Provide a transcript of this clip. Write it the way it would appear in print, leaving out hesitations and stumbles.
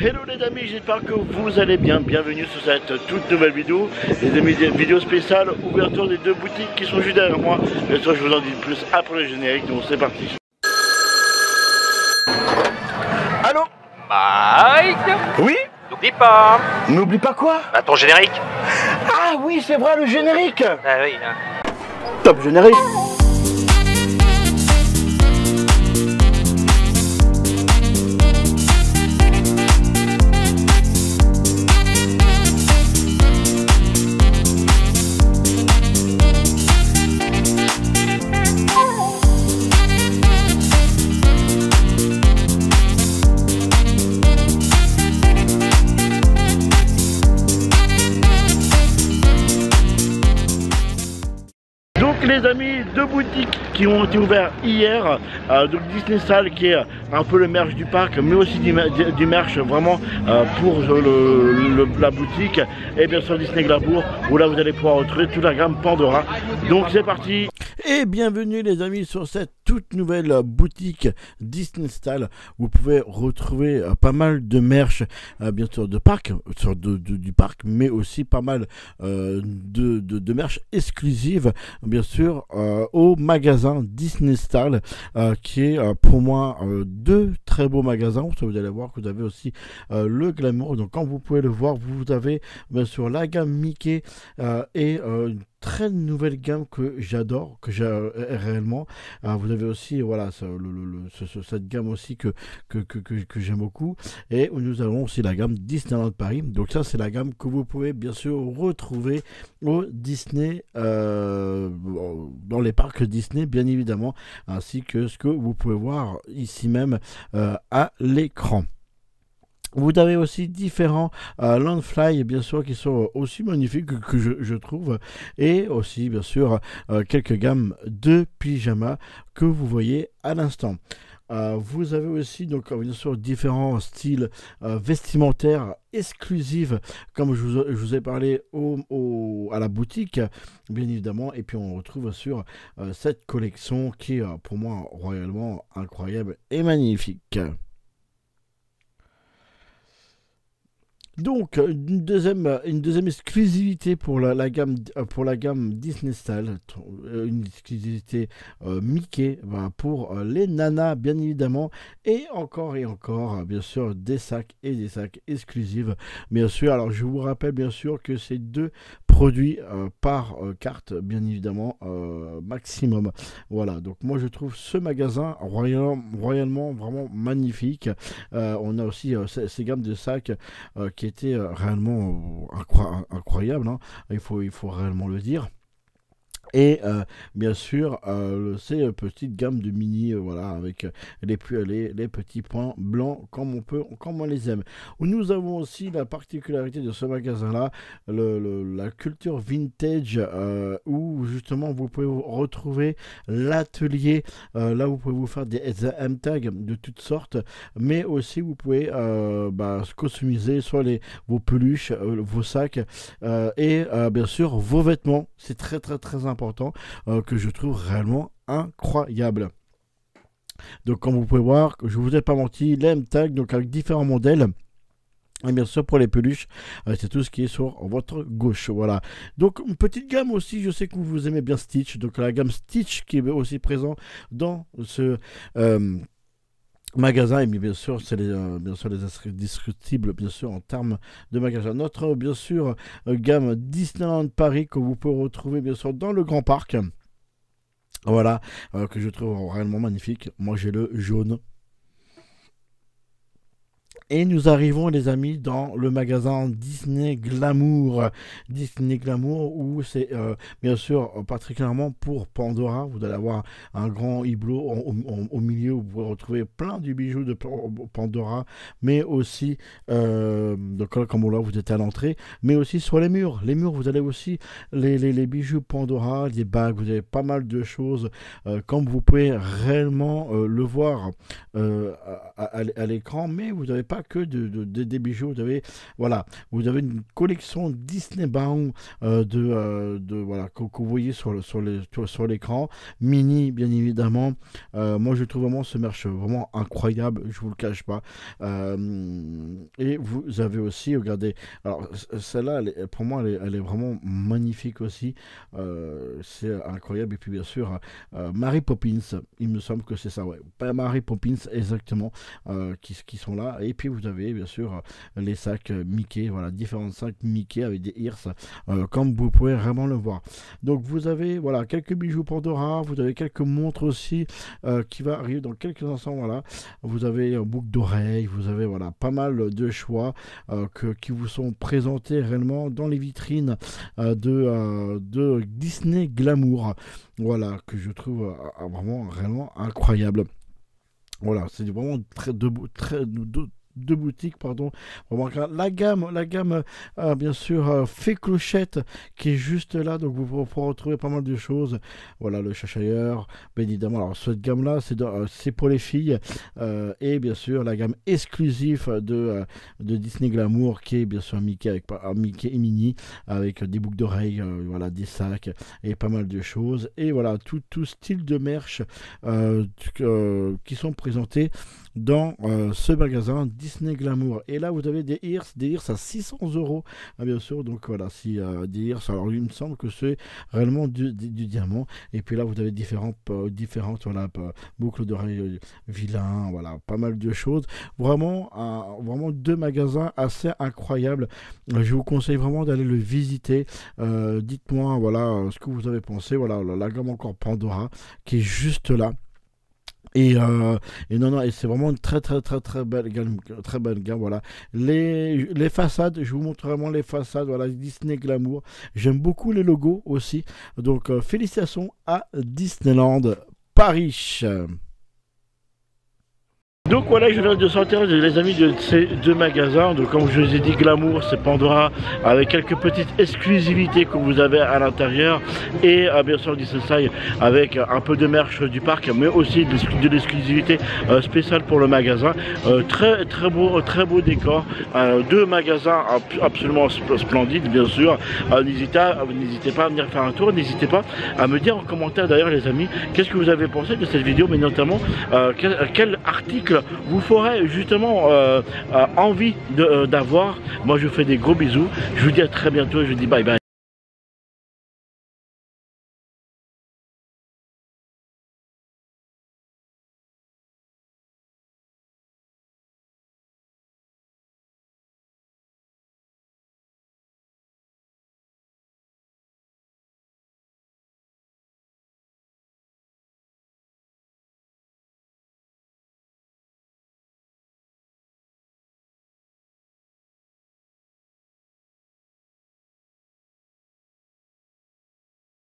Hello les amis, j'espère que vous allez bien. Bienvenue sur cette toute nouvelle vidéo. Les amis, des vidéos spéciales, ouverture des deux boutiques qui sont juste derrière moi. Bien sûr, je vous en dis plus après le générique, donc c'est parti. Allô Mike. Oui. N'oublie pas. N'oublie pas quoi? Bah, ton générique. Ah oui, c'est vrai, le générique. Ah oui. Top générique. Les amis, deux boutiques qui ont été ouvertes hier, donc Disney Salle qui est un peu le merch du parc, mais aussi du merch vraiment pour la boutique, et bien sûr Disney Glamour où là vous allez pouvoir retrouver toute la gamme Pandora. Donc c'est parti. Et bienvenue les amis sur cette toute nouvelle boutique Disney Style. Vous pouvez retrouver pas mal de merch, bien sûr de parc, du parc, mais aussi pas mal de merch exclusive, bien sûr, au magasin Disney Style, qui est pour moi deux très beaux magasins. Vous allez voir que vous avez aussi le Glamour. Donc comme vous pouvez le voir, vous avez bien sûr la gamme Mickey et une très nouvelle gamme que j'adore, que j'ai réellement. Vous avez aussi voilà cette gamme aussi que j'aime beaucoup, et nous avons aussi la gamme Disneyland Paris. Donc ça c'est la gamme que vous pouvez bien sûr retrouver au Disney, dans les parcs Disney bien évidemment, ainsi que ce que vous pouvez voir ici même à l'écran. Vous avez aussi différents Landfly, bien sûr, qui sont aussi magnifiques que je trouve, et aussi, bien sûr, quelques gammes de pyjamas que vous voyez à l'instant. Vous avez aussi, donc, bien sûr, différents styles vestimentaires exclusifs, comme je vous ai parlé à la boutique, bien évidemment. Et puis, on retrouve sur cette collection qui est, pour moi, royalement incroyable et magnifique. Donc une deuxième exclusivité pour la gamme Disney Style, une exclusivité Mickey pour les nanas bien évidemment, et encore bien sûr des sacs exclusifs bien sûr. Alors je vous rappelle bien sûr que c'est deux produits par carte bien évidemment maximum. Voilà, donc moi je trouve ce magasin royalement vraiment magnifique. On a aussi ces gammes de sacs qui était réellement incroyable, hein. Il faut réellement le dire. Et bien sûr ces petites gammes de mini, voilà, avec les petits points blancs comme on les aime. Nous avons aussi la particularité de ce magasin là, la culture vintage, où justement vous pouvez retrouver l'atelier, là vous pouvez vous faire des M-tags de toutes sortes, mais aussi vous pouvez customiser soit vos peluches, vos sacs, et bien sûr vos vêtements. C'est très important, que je trouve réellement incroyable. Donc comme vous pouvez voir, je vous ai pas menti, les M-tags, donc avec différents modèles. Et bien sûr pour les peluches, c'est tout ce qui est sur votre gauche. Voilà, donc une petite gamme aussi, je sais que vous aimez bien Stitch, donc la gamme Stitch qui est aussi présent dans ce magasin. Et bien sûr c'est bien sûr les indestructibles bien sûr en termes de magasin. Notre bien sûr gamme Disneyland Paris que vous pouvez retrouver bien sûr dans le Grand Parc, voilà, que je trouve réellement magnifique. Moi j'ai le jaune. Et nous arrivons les amis dans le magasin Disney Glamour, où c'est bien sûr particulièrement pour Pandora. Vous allez avoir un grand hublot au milieu où vous pouvez retrouver plein de bijoux de Pandora, mais aussi donc comme là vous êtes à l'entrée, mais aussi sur les murs. Vous avez aussi les bijoux Pandora, les bagues, vous avez pas mal de choses, comme vous pouvez réellement le voir à l'écran, mais vous n'avez pas pas que des bijoux, vous avez, voilà, vous avez une collection Disney Bound voilà, que vous voyez sur l'écran, mini bien évidemment. Moi je trouve vraiment ce merch vraiment incroyable, je vous le cache pas. Et vous avez aussi, regardez, alors celle-là, pour moi elle est vraiment magnifique aussi, c'est incroyable. Et puis bien sûr Mary Poppins, il me semble que c'est ça, ouais, pas Mary Poppins exactement, qui sont là. Et puis vous avez bien sûr les sacs Mickey, voilà, différents sacs Mickey avec des ears, comme vous pouvez vraiment le voir. Donc vous avez voilà quelques bijoux Pandora, vous avez quelques montres aussi qui va arriver dans quelques instants. Voilà, vous avez un boucle d'oreille, vous avez voilà pas mal de choix qui vous sont présentés réellement dans les vitrines de Disney Glamour. Voilà, que je trouve vraiment réellement incroyable. Voilà, c'est vraiment deux boutiques, pardon. Vraiment, la gamme bien sûr fait clochette qui est juste là, donc vous pourrez retrouver pas mal de choses. Voilà, le Cheshire, bien évidemment. Alors cette gamme là c'est pour les filles, et bien sûr la gamme exclusive de Disney Glamour qui est bien sûr Mickey avec Mickey et Minnie avec des boucles d'oreilles, voilà, des sacs et pas mal de choses. Et voilà, tout style de merch qui sont présentés dans ce magasin Disney Glamour. Et là vous avez des ears à 600 €, bien sûr. Donc voilà, si des ears, alors il me semble que c'est réellement du diamant. Et puis là vous avez différentes voilà, boucles d'oreilles vilain, voilà, pas mal de choses. Vraiment deux magasins assez incroyables. Je vous conseille vraiment d'aller le visiter. Dites-moi voilà ce que vous avez pensé. Voilà, la gamme encore Pandora qui est juste là. Et non, et c'est vraiment une très belle gamme, voilà. Les façades, je vous montre vraiment les façades, voilà, Disney Glamour. J'aime beaucoup les logos aussi. Donc félicitations à Disneyland Paris. Donc voilà, je viens de sortir les amis de ces deux magasins. Donc comme je vous ai dit, Glamour c'est Pandora avec quelques petites exclusivités que vous avez à l'intérieur, et bien sûr Disney avec un peu de merch du parc, mais aussi de l'exclusivité spéciale pour le magasin. Très beau décor, deux magasins absolument splendides bien sûr. N'hésitez pas à venir faire un tour, n'hésitez pas à me dire en commentaire d'ailleurs les amis, qu'est-ce que vous avez pensé de cette vidéo, mais notamment quel article vous ferez justement envie d'avoir. Moi je vous fais des gros bisous, je vous dis à très bientôt et je vous dis bye bye.